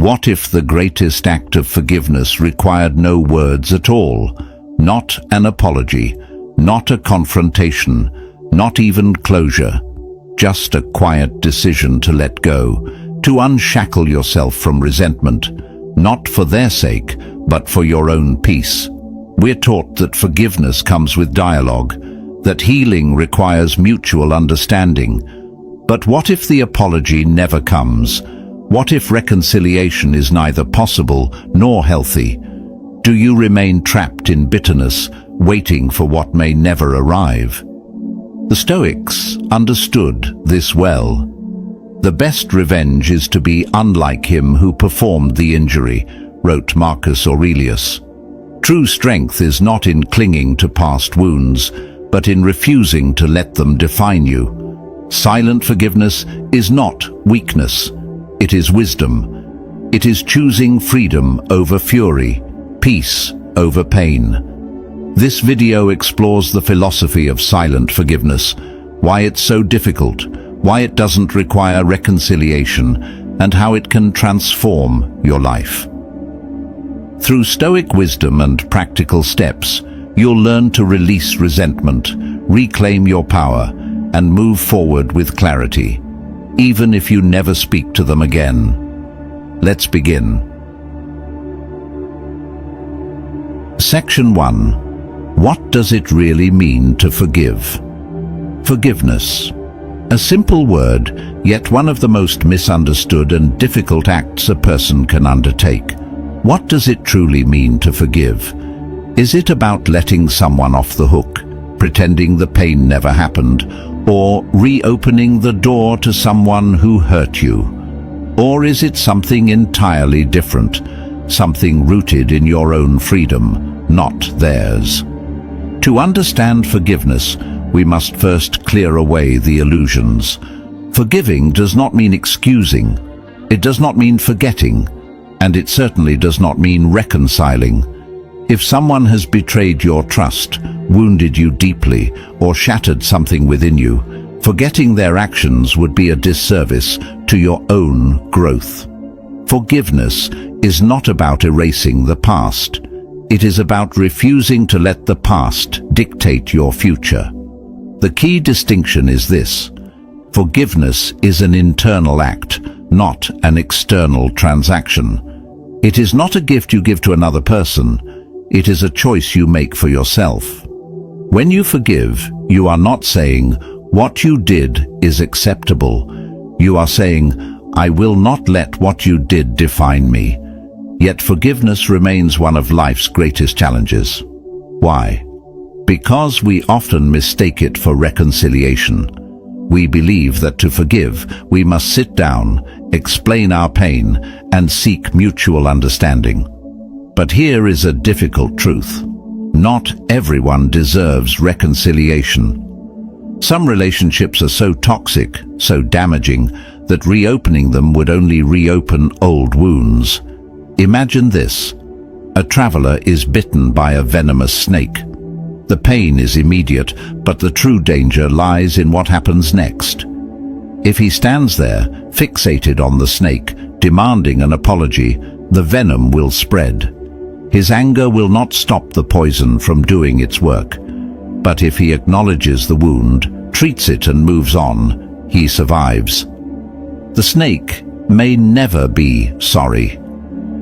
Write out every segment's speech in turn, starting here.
What if the greatest act of forgiveness required no words at all? Not an apology, not a confrontation, not even closure. Just a quiet decision to let go, to unshackle yourself from resentment, not for their sake, but for your own peace. We're taught that forgiveness comes with dialogue, that healing requires mutual understanding. But what if the apology never comes? What if reconciliation is neither possible nor healthy? Do you remain trapped in bitterness, waiting for what may never arrive? The Stoics understood this well. The best revenge is to be unlike him who performed the injury, wrote Marcus Aurelius. True strength is not in clinging to past wounds, but in refusing to let them define you. Silent forgiveness is not weakness. It is wisdom. It is choosing freedom over fury, peace over pain. This video explores the philosophy of silent forgiveness, why it's so difficult, why it doesn't require reconciliation, and how it can transform your life. Through Stoic wisdom and practical steps, you'll learn to release resentment, reclaim your power, and move forward with clarity, even if you never speak to them again. Let's begin. Section 1. What does it really mean to forgive? Forgiveness. A simple word, yet one of the most misunderstood and difficult acts a person can undertake. What does it truly mean to forgive? Is it about letting someone off the hook, pretending the pain never happened, or reopening the door to someone who hurt you? Or is it something entirely different, something rooted in your own freedom, not theirs? To understand forgiveness, we must first clear away the illusions. Forgiving does not mean excusing. It does not mean forgetting. And it certainly does not mean reconciling. If someone has betrayed your trust, wounded you deeply, or shattered something within you, forgetting their actions would be a disservice to your own growth. Forgiveness is not about erasing the past. It is about refusing to let the past dictate your future. The key distinction is this: forgiveness is an internal act, not an external transaction. It is not a gift you give to another person. It is a choice you make for yourself. When you forgive, you are not saying, "What you did is acceptable." You are saying, "I will not let what you did define me." Yet forgiveness remains one of life's greatest challenges. Why? Because we often mistake it for reconciliation. We believe that to forgive, we must sit down, explain our pain, and seek mutual understanding. But here is a difficult truth. Not everyone deserves reconciliation. Some relationships are so toxic, so damaging, that reopening them would only reopen old wounds. Imagine this. A traveler is bitten by a venomous snake. The pain is immediate, but the true danger lies in what happens next. If he stands there, fixated on the snake, demanding an apology, the venom will spread. His anger will not stop the poison from doing its work. But if he acknowledges the wound, treats it and moves on, he survives. The snake may never be sorry,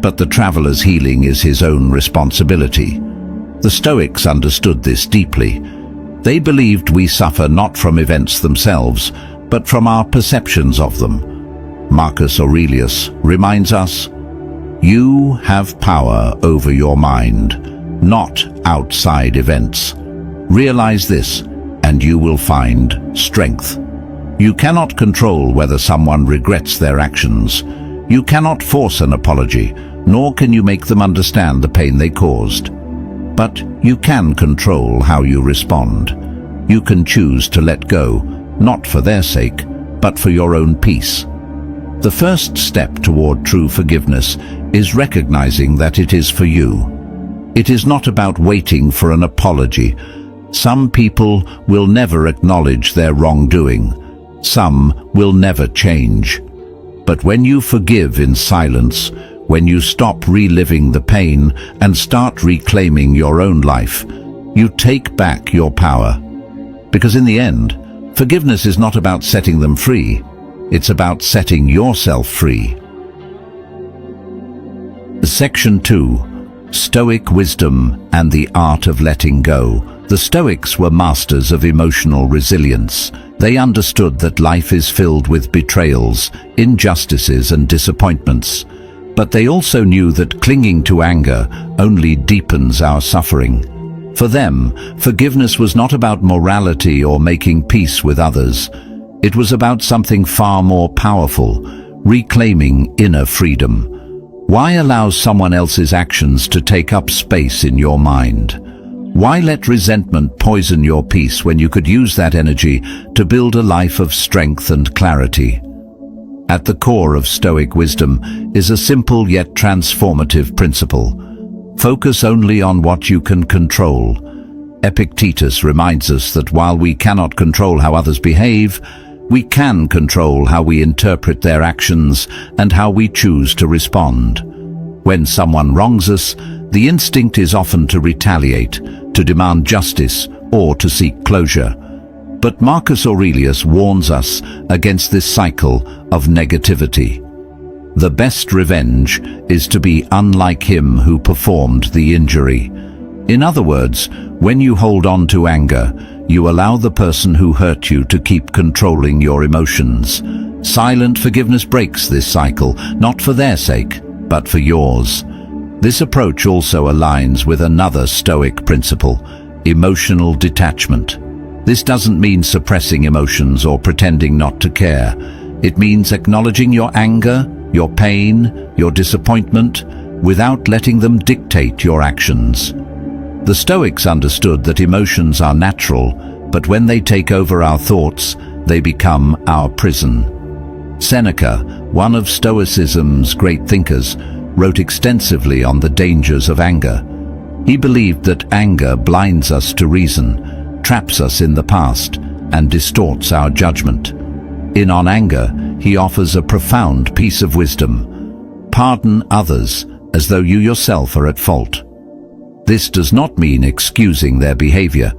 but the traveler's healing is his own responsibility. The Stoics understood this deeply. They believed we suffer not from events themselves, but from our perceptions of them. Marcus Aurelius reminds us, "You have power over your mind, not outside events. Realize this, and you will find strength." You cannot control whether someone regrets their actions. You cannot force an apology, nor can you make them understand the pain they caused. But you can control how you respond. You can choose to let go, not for their sake, but for your own peace. The first step toward true forgiveness is recognizing that it is for you. It is not about waiting for an apology. Some people will never acknowledge their wrongdoing. Some will never change. But when you forgive in silence, When you stop reliving the pain and start reclaiming your own life, you take back your power. Because in the end, forgiveness is not about setting them free, it's about setting yourself free. Section 2. Stoic Wisdom and the Art of Letting Go. The Stoics were masters of emotional resilience. They understood that life is filled with betrayals, injustices and disappointments. But they also knew that clinging to anger only deepens our suffering. For them, forgiveness was not about morality or making peace with others. It was about something far more powerful, reclaiming inner freedom. Why allow someone else's actions to take up space in your mind? Why let resentment poison your peace when you could use that energy to build a life of strength and clarity? At the core of Stoic wisdom is a simple yet transformative principle. Focus only on what you can control. Epictetus reminds us that while we cannot control how others behave, we can control how we interpret their actions and how we choose to respond. When someone wrongs us, the instinct is often to retaliate, to demand justice, or to seek closure. But Marcus Aurelius warns us against this cycle of negativity. The best revenge is to be unlike him who performed the injury. In other words, when you hold on to anger, you allow the person who hurt you to keep controlling your emotions. Silent forgiveness breaks this cycle, not for their sake, but for yours. This approach also aligns with another Stoic principle, emotional detachment. This doesn't mean suppressing emotions or pretending not to care. It means acknowledging your anger, your pain, your disappointment, without letting them dictate your actions. The Stoics understood that emotions are natural, but when they take over our thoughts, they become our prison. Seneca, one of Stoicism's great thinkers, wrote extensively on the dangers of anger. He believed that anger blinds us to reason, traps us in the past, and distorts our judgment. In On Anger, he offers a profound piece of wisdom. Pardon others as though you yourself are at fault. This does not mean excusing their behavior.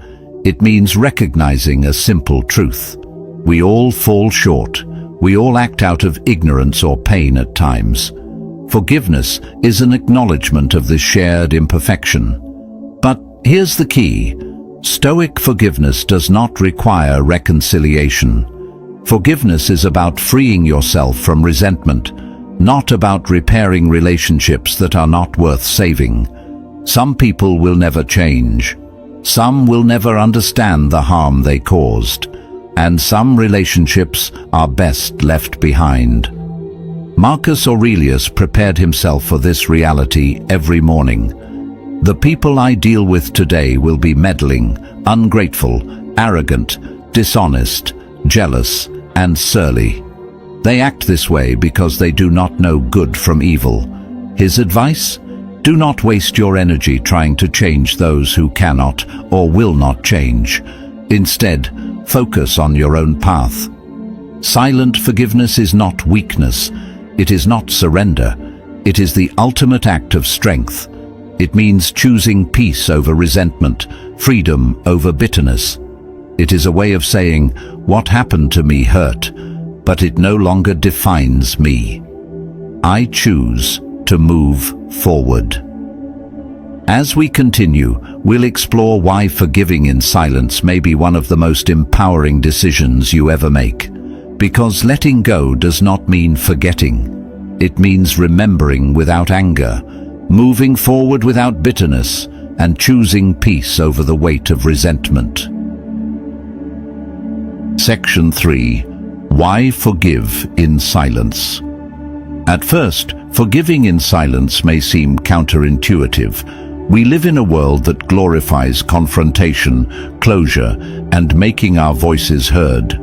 It means recognizing a simple truth. We all fall short. We all act out of ignorance or pain at times. Forgiveness is an acknowledgement of this shared imperfection. But here's the key. Stoic forgiveness does not require reconciliation. Forgiveness is about freeing yourself from resentment, not about repairing relationships that are not worth saving. Some people will never change. Some will never understand the harm they caused. And some relationships are best left behind. Marcus Aurelius prepared himself for this reality every morning. The people I deal with today will be meddling, ungrateful, arrogant, dishonest, jealous, and surly. They act this way because they do not know good from evil. His advice? Do not waste your energy trying to change those who cannot or will not change. Instead, focus on your own path. Silent forgiveness is not weakness. It is not surrender. It is the ultimate act of strength. It means choosing peace over resentment, freedom over bitterness. It is a way of saying, what happened to me hurt, but it no longer defines me. I choose to move forward. As we continue, we'll explore why forgiving in silence may be one of the most empowering decisions you ever make. Because letting go does not mean forgetting. It means remembering without anger, moving forward without bitterness, and choosing peace over the weight of resentment. Section 3. Why forgive in silence? At first, forgiving in silence may seem counterintuitive. We live in a world that glorifies confrontation, closure, and making our voices heard.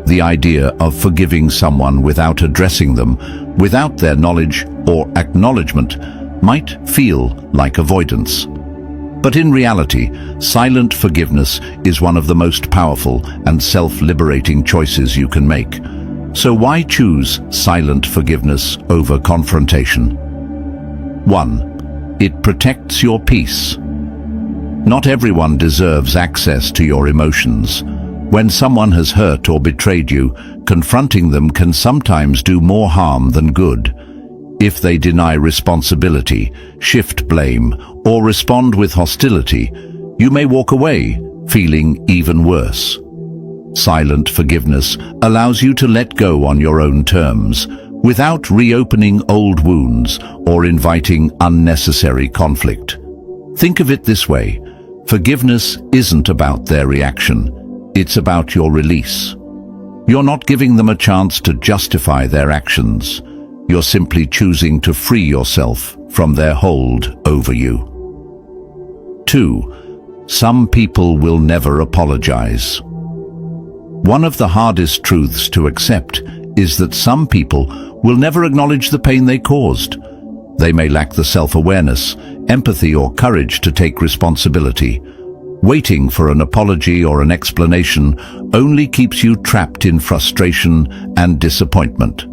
The idea of forgiving someone without addressing them, without their knowledge or acknowledgement, might feel like avoidance. But in reality, silent forgiveness is one of the most powerful and self-liberating choices you can make. So why choose silent forgiveness over confrontation? 1. It protects your peace. Not everyone deserves access to your emotions. When someone has hurt or betrayed you, confronting them can sometimes do more harm than good. If they deny responsibility, shift blame, or respond with hostility, you may walk away, feeling even worse. Silent forgiveness allows you to let go on your own terms, without reopening old wounds or inviting unnecessary conflict. Think of it this way: forgiveness isn't about their reaction, it's about your release. You're not giving them a chance to justify their actions. You're simply choosing to free yourself from their hold over you. 2. Some people will never apologize. One of the hardest truths to accept is that some people will never acknowledge the pain they caused. They may lack the self-awareness, empathy, or courage to take responsibility. Waiting for an apology or an explanation only keeps you trapped in frustration and disappointment.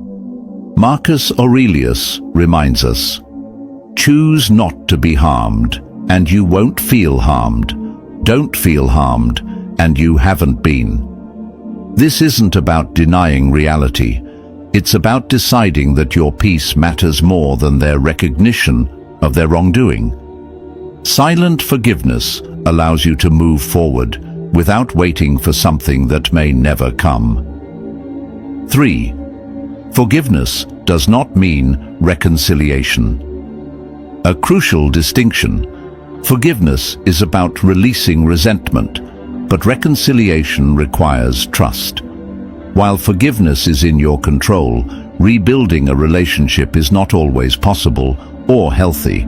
Marcus Aurelius reminds us, "Choose not to be harmed, and you won't feel harmed. Don't feel harmed, and you haven't been." This isn't about denying reality. It's about deciding that your peace matters more than their recognition of their wrongdoing. Silent forgiveness allows you to move forward without waiting for something that may never come. 3. Forgiveness does not mean reconciliation. A crucial distinction: forgiveness is about releasing resentment, but reconciliation requires trust. While forgiveness is in your control, rebuilding a relationship is not always possible or healthy.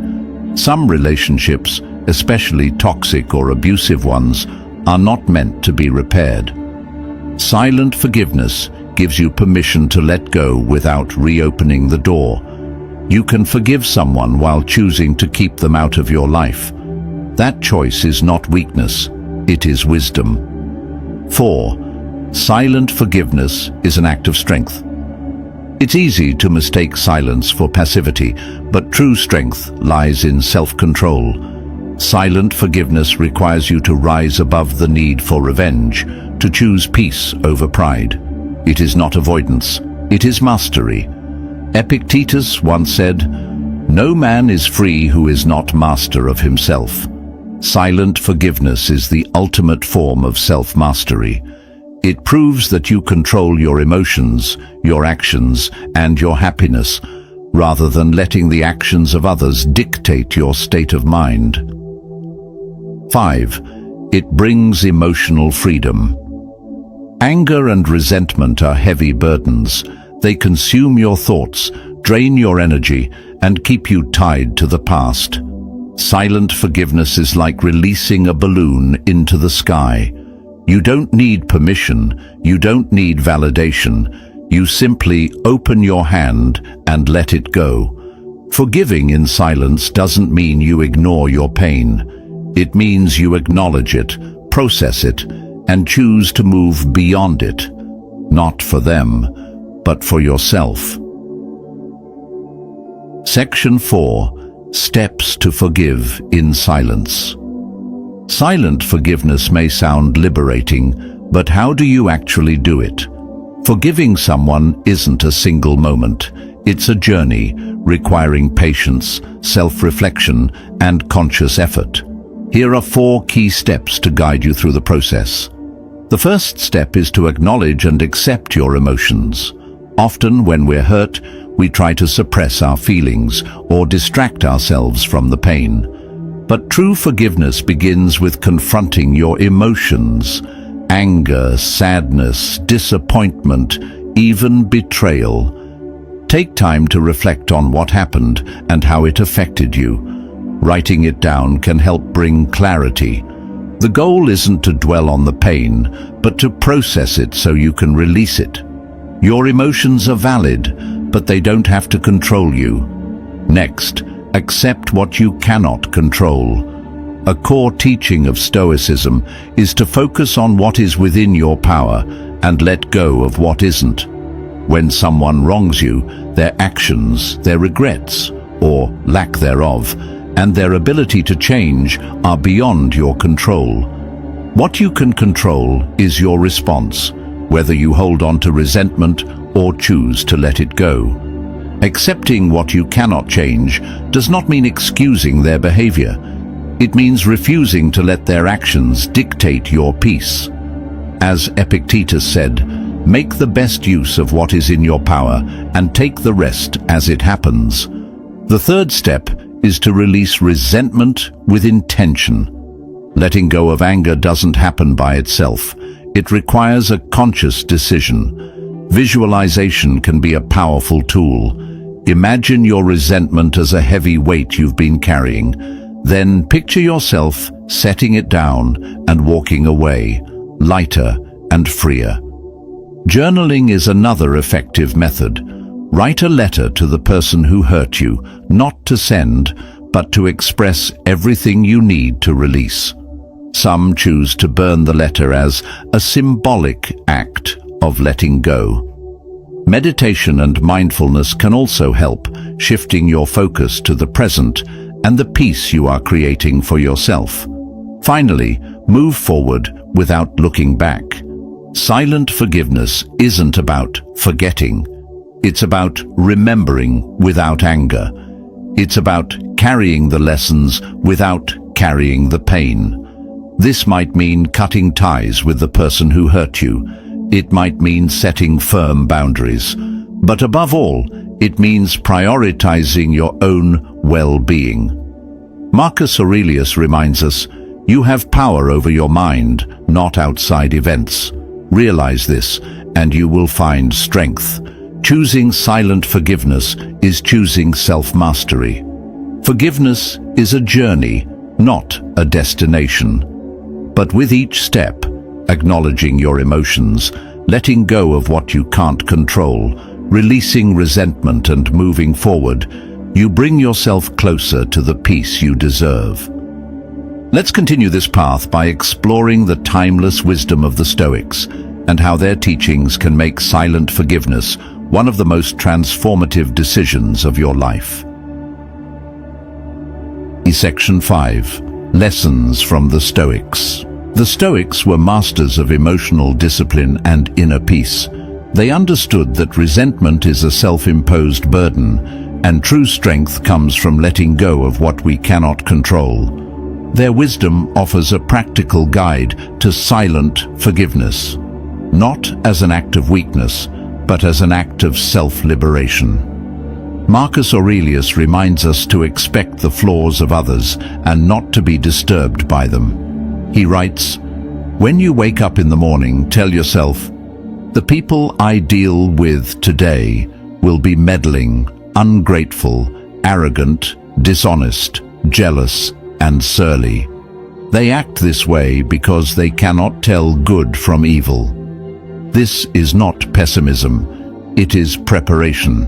Some relationships, especially toxic or abusive ones, are not meant to be repaired. Silent forgiveness gives you permission to let go without reopening the door. You can forgive someone while choosing to keep them out of your life. That choice is not weakness, it is wisdom. 4. Silent forgiveness is an act of strength. It's easy to mistake silence for passivity, but true strength lies in self-control. Silent forgiveness requires you to rise above the need for revenge, to choose peace over pride. It is not avoidance, it is mastery. Epictetus once said, "No man is free who is not master of himself." Silent forgiveness is the ultimate form of self-mastery. It proves that you control your emotions, your actions, and your happiness, rather than letting the actions of others dictate your state of mind. 5. It brings emotional freedom. Anger and resentment are heavy burdens. They consume your thoughts, drain your energy, and keep you tied to the past. Silent forgiveness is like releasing a balloon into the sky. You don't need permission, you don't need validation. You simply open your hand and let it go. Forgiving in silence doesn't mean you ignore your pain. It means you acknowledge it, process it, and choose to move beyond it, not for them, but for yourself. Section 4. Steps to forgive in silence. Silent forgiveness may sound liberating, but how do you actually do it? Forgiving someone isn't a single moment. It's a journey requiring patience, self-reflection, and conscious effort. Here are 4 key steps to guide you through the process. The first step is to acknowledge and accept your emotions. Often, when we're hurt, we try to suppress our feelings or distract ourselves from the pain. But true forgiveness begins with confronting your emotions. Anger, sadness, disappointment, even betrayal. Take time to reflect on what happened and how it affected you. Writing it down can help bring clarity. The goal isn't to dwell on the pain, but to process it so you can release it. Your emotions are valid, but they don't have to control you. Next, accept what you cannot control. A core teaching of Stoicism is to focus on what is within your power and let go of what isn't. When someone wrongs you, their actions, their regrets, or lack thereof, and their ability to change are beyond your control. What you can control is your response, whether you hold on to resentment or choose to let it go. Accepting what you cannot change does not mean excusing their behavior. It means refusing to let their actions dictate your peace. As Epictetus said, "Make the best use of what is in your power and take the rest as it happens." The third step is to release resentment with intention. Letting go of anger doesn't happen by itself. It requires a conscious decision. Visualization can be a powerful tool. Imagine your resentment as a heavy weight you've been carrying. Then picture yourself setting it down and walking away, lighter and freer. Journaling is another effective method. Write a letter to the person who hurt you, not to send, but to express everything you need to release. Some choose to burn the letter as a symbolic act of letting go. Meditation and mindfulness can also help, shifting your focus to the present and the peace you are creating for yourself. Finally, move forward without looking back. Silent forgiveness isn't about forgetting. It's about remembering without anger. It's about carrying the lessons without carrying the pain. This might mean cutting ties with the person who hurt you. It might mean setting firm boundaries. But above all, it means prioritizing your own well-being. Marcus Aurelius reminds us, "You have power over your mind, not outside events. Realize this, and you will find strength." Choosing silent forgiveness is choosing self-mastery. Forgiveness is a journey, not a destination. But with each step, acknowledging your emotions, letting go of what you can't control, releasing resentment and moving forward, you bring yourself closer to the peace you deserve. Let's continue this path by exploring the timeless wisdom of the Stoics and how their teachings can make silent forgiveness one of the most transformative decisions of your life. Section 5. Lessons from the Stoics. The Stoics were masters of emotional discipline and inner peace. They understood that resentment is a self-imposed burden, and true strength comes from letting go of what we cannot control. Their wisdom offers a practical guide to silent forgiveness, not as an act of weakness, but as an act of self-liberation. Marcus Aurelius reminds us to expect the flaws of others and not to be disturbed by them. He writes, "When you wake up in the morning, tell yourself, the people I deal with today will be meddling, ungrateful, arrogant, dishonest, jealous, and surly. They act this way because they cannot tell good from evil." This is not pessimism, it is preparation.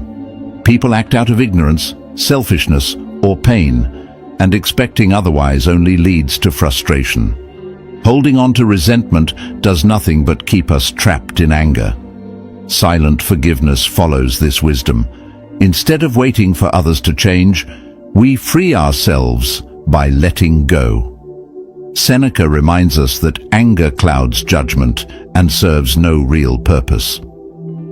People act out of ignorance, selfishness, or pain, and expecting otherwise only leads to frustration. Holding on to resentment does nothing but keep us trapped in anger. Silent forgiveness follows this wisdom. Instead of waiting for others to change, we free ourselves by letting go. Seneca reminds us that anger clouds judgment and serves no real purpose.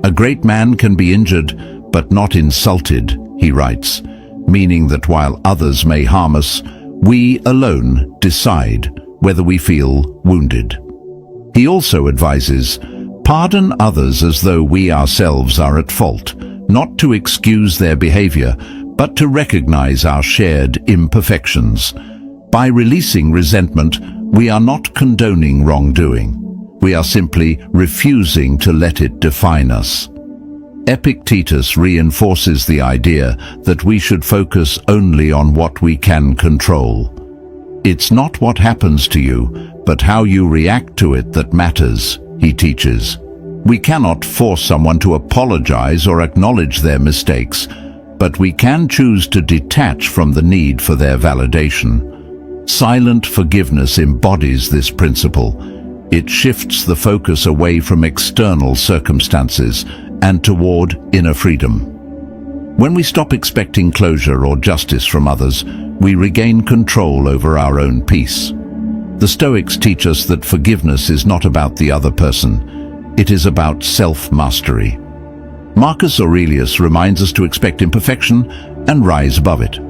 "A great man can be injured, but not insulted," he writes, meaning that while others may harm us, we alone decide whether we feel wounded. He also advises, "Pardon others as though we ourselves are at fault, not to excuse their behavior, but to recognize our shared imperfections." By releasing resentment, we are not condoning wrongdoing. We are simply refusing to let it define us. Epictetus reinforces the idea that we should focus only on what we can control. It's not what happens to you, but how you react to it that matters, he teaches. We cannot force someone to apologize or acknowledge their mistakes, but we can choose to detach from the need for their validation. Silent forgiveness embodies this principle. It shifts the focus away from external circumstances and toward inner freedom. When we stop expecting closure or justice from others, we regain control over our own peace. The Stoics teach us that forgiveness is not about the other person. It is about self-mastery. Marcus Aurelius reminds us to expect imperfection and rise above it.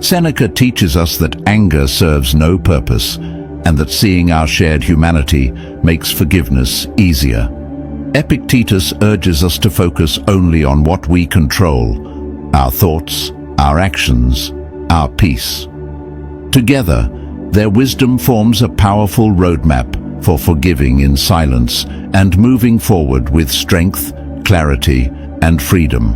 Seneca teaches us that anger serves no purpose and that seeing our shared humanity makes forgiveness easier. Epictetus urges us to focus only on what we control: our thoughts, our actions, our peace. Together, their wisdom forms a powerful roadmap for forgiving in silence and moving forward with strength, clarity, and freedom.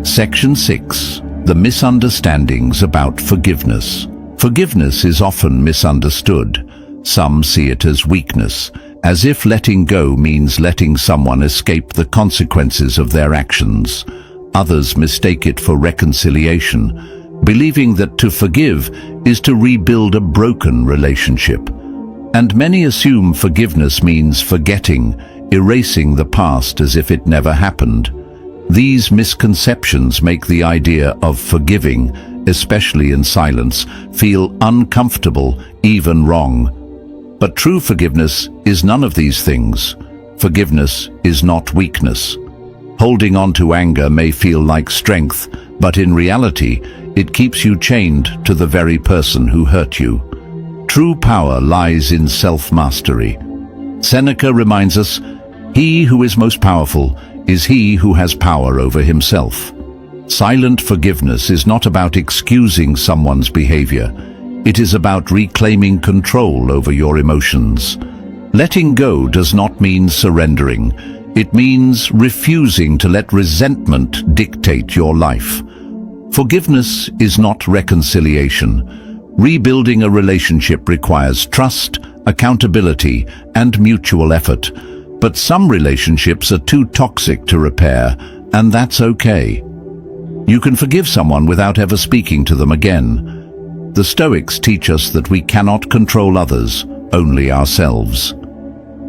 Section 6. The misunderstandings about forgiveness. Forgiveness is often misunderstood. Some see it as weakness, as if letting go means letting someone escape the consequences of their actions. Others mistake it for reconciliation, believing that to forgive is to rebuild a broken relationship. And many assume forgiveness means forgetting, erasing the past as if it never happened. These misconceptions make the idea of forgiving, especially in silence, feel uncomfortable, even wrong. But true forgiveness is none of these things. Forgiveness is not weakness. Holding on to anger may feel like strength, but in reality, it keeps you chained to the very person who hurt you. True power lies in self-mastery. Seneca reminds us, "He who is most powerful is he who has power over himself." Silent forgiveness is not about excusing someone's behavior. It is about reclaiming control over your emotions. Letting go does not mean surrendering. It means refusing to let resentment dictate your life. Forgiveness is not reconciliation. Rebuilding a relationship requires trust, accountability, and mutual effort. But some relationships are too toxic to repair, and that's okay. You can forgive someone without ever speaking to them again. The Stoics teach us that we cannot control others, only ourselves.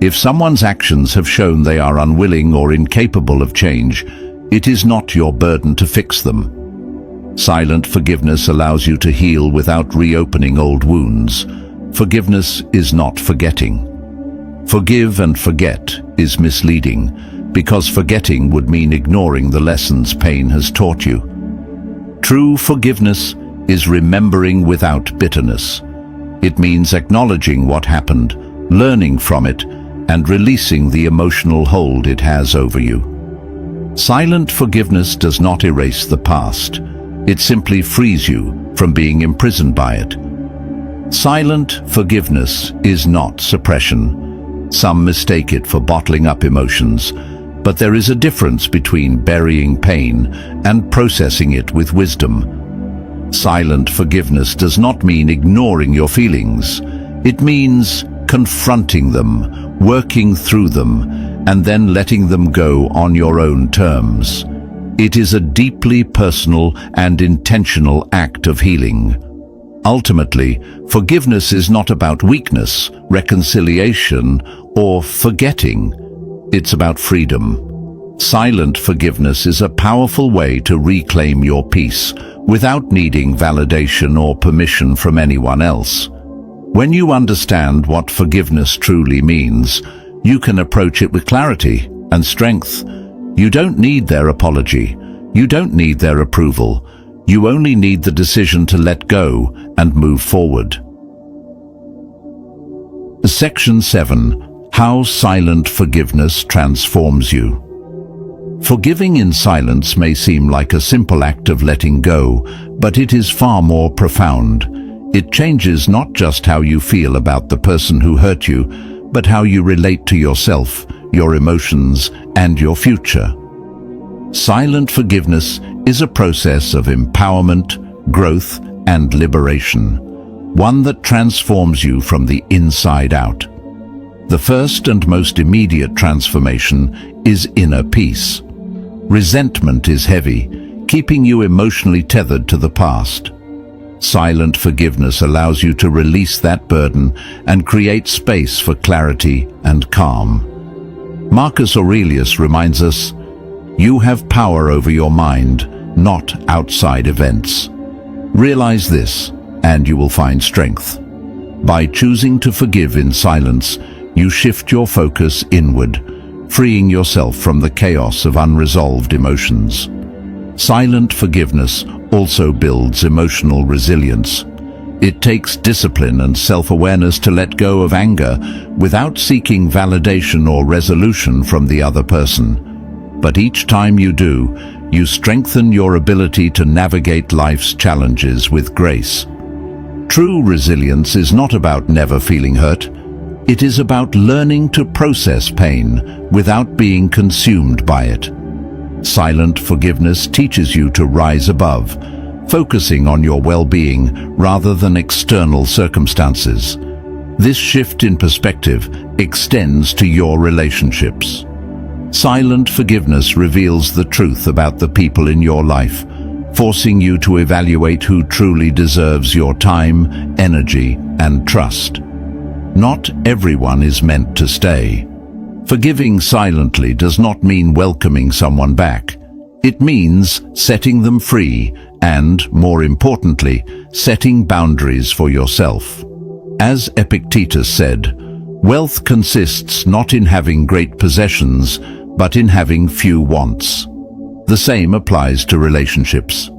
If someone's actions have shown they are unwilling or incapable of change, it is not your burden to fix them. Silent forgiveness allows you to heal without reopening old wounds. Forgiveness is not forgetting. Forgive and forget is misleading, because forgetting would mean ignoring the lessons pain has taught you. True forgiveness is remembering without bitterness. It means acknowledging what happened, learning from it, and releasing the emotional hold it has over you. Silent forgiveness does not erase the past. It simply frees you from being imprisoned by it. Silent forgiveness is not suppression. Some mistake it for bottling up emotions, but there is a difference between burying pain and processing it with wisdom. Silent forgiveness does not mean ignoring your feelings. It means confronting them, working through them, and then letting them go on your own terms. It is a deeply personal and intentional act of healing. Ultimately, forgiveness is not about weakness, reconciliation, or forgetting. It's about freedom. Silent forgiveness is a powerful way to reclaim your peace without needing validation or permission from anyone else. When you understand what forgiveness truly means, you can approach it with clarity and strength. You don't need their apology. You don't need their approval. You only need the decision to let go and move forward. Section 7. How silent forgiveness transforms you. Forgiving in silence may seem like a simple act of letting go, but it is far more profound. It changes not just how you feel about the person who hurt you, but how you relate to yourself, your emotions, and your future. Silent forgiveness is a process of empowerment, growth, and liberation, one that transforms you from the inside out. The first and most immediate transformation is inner peace. Resentment is heavy, keeping you emotionally tethered to the past. Silent forgiveness allows you to release that burden and create space for clarity and calm. Marcus Aurelius reminds us, You have power over your mind, not outside events. Realize this, and you will find strength. By choosing to forgive in silence, you shift your focus inward, freeing yourself from the chaos of unresolved emotions. Silent forgiveness also builds emotional resilience. It takes discipline and self-awareness to let go of anger without seeking validation or resolution from the other person. But each time you do, you strengthen your ability to navigate life's challenges with grace. True resilience is not about never feeling hurt. It is about learning to process pain without being consumed by it. Silent forgiveness teaches you to rise above, focusing on your well-being rather than external circumstances. This shift in perspective extends to your relationships. Silent forgiveness reveals the truth about the people in your life, forcing you to evaluate who truly deserves your time, energy, and trust. Not everyone is meant to stay. Forgiving silently does not mean welcoming someone back. It means setting them free and, more importantly, setting boundaries for yourself. As Epictetus said, wealth consists not in having great possessions, but in having few wants. The same applies to relationships.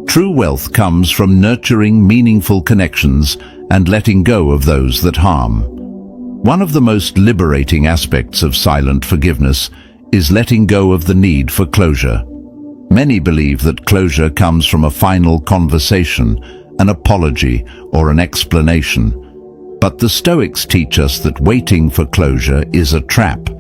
True wealth comes from nurturing meaningful connections and letting go of those that harm. One of the most liberating aspects of silent forgiveness is letting go of the need for closure. Many believe that closure comes from a final conversation, an apology, or an explanation. But the Stoics teach us that waiting for closure is a trap.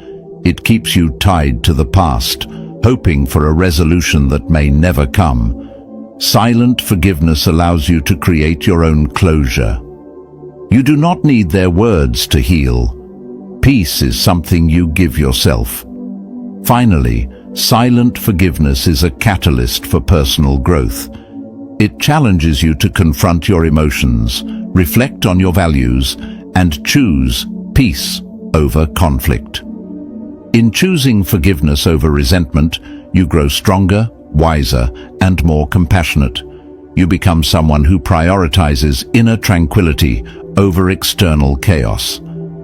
It keeps you tied to the past, hoping for a resolution that may never come. Silent forgiveness allows you to create your own closure. You do not need their words to heal. Peace is something you give yourself. Finally, silent forgiveness is a catalyst for personal growth. It challenges you to confront your emotions, reflect on your values, and choose peace over conflict. In choosing forgiveness over resentment, you grow stronger, wiser, and more compassionate. You become someone who prioritizes inner tranquility over external chaos.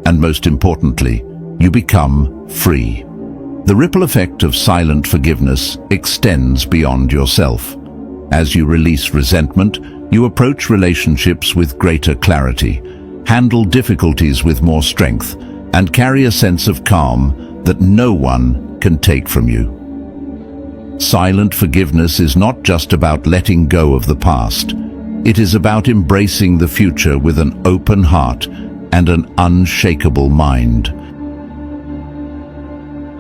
And most importantly, you become free. The ripple effect of silent forgiveness extends beyond yourself. As you release resentment, you approach relationships with greater clarity, handle difficulties with more strength, and carry a sense of calm that no one can take from you. Silent forgiveness is not just about letting go of the past. It is about embracing the future with an open heart and an unshakable mind.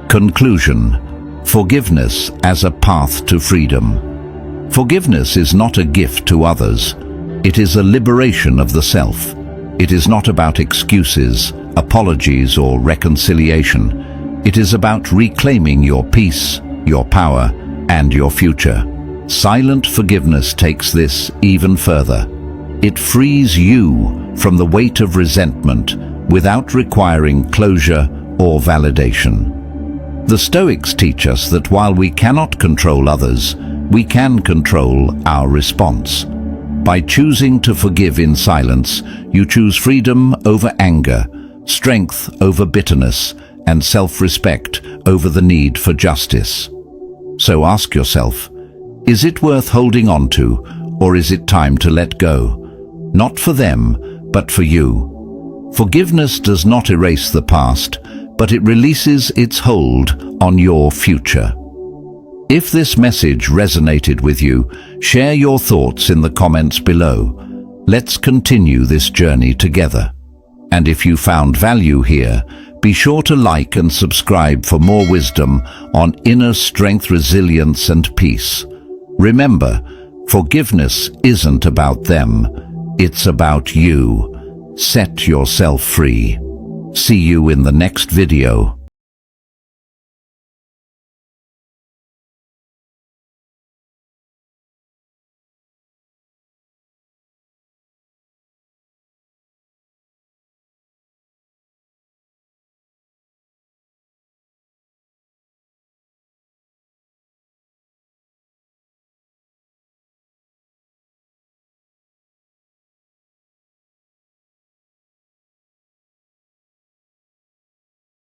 Conclusion: forgiveness as a path to freedom. Forgiveness is not a gift to others. It is a liberation of the self. It is not about excuses, apologies, or reconciliation. It is about reclaiming your peace, your power, and your future. Silent forgiveness takes this even further. It frees you from the weight of resentment without requiring closure or validation. The Stoics teach us that while we cannot control others, we can control our response. By choosing to forgive in silence, you choose freedom over anger, strength over bitterness, and self-respect over the need for justice. So ask yourself, is it worth holding on to, or is it time to let go? Not for them, but for you. Forgiveness does not erase the past, but it releases its hold on your future. If this message resonated with you, share your thoughts in the comments below. Let's continue this journey together. And if you found value here, be sure to like and subscribe for more wisdom on inner strength, resilience, and peace. Remember, forgiveness isn't about them, it's about you. Set yourself free. See you in the next video.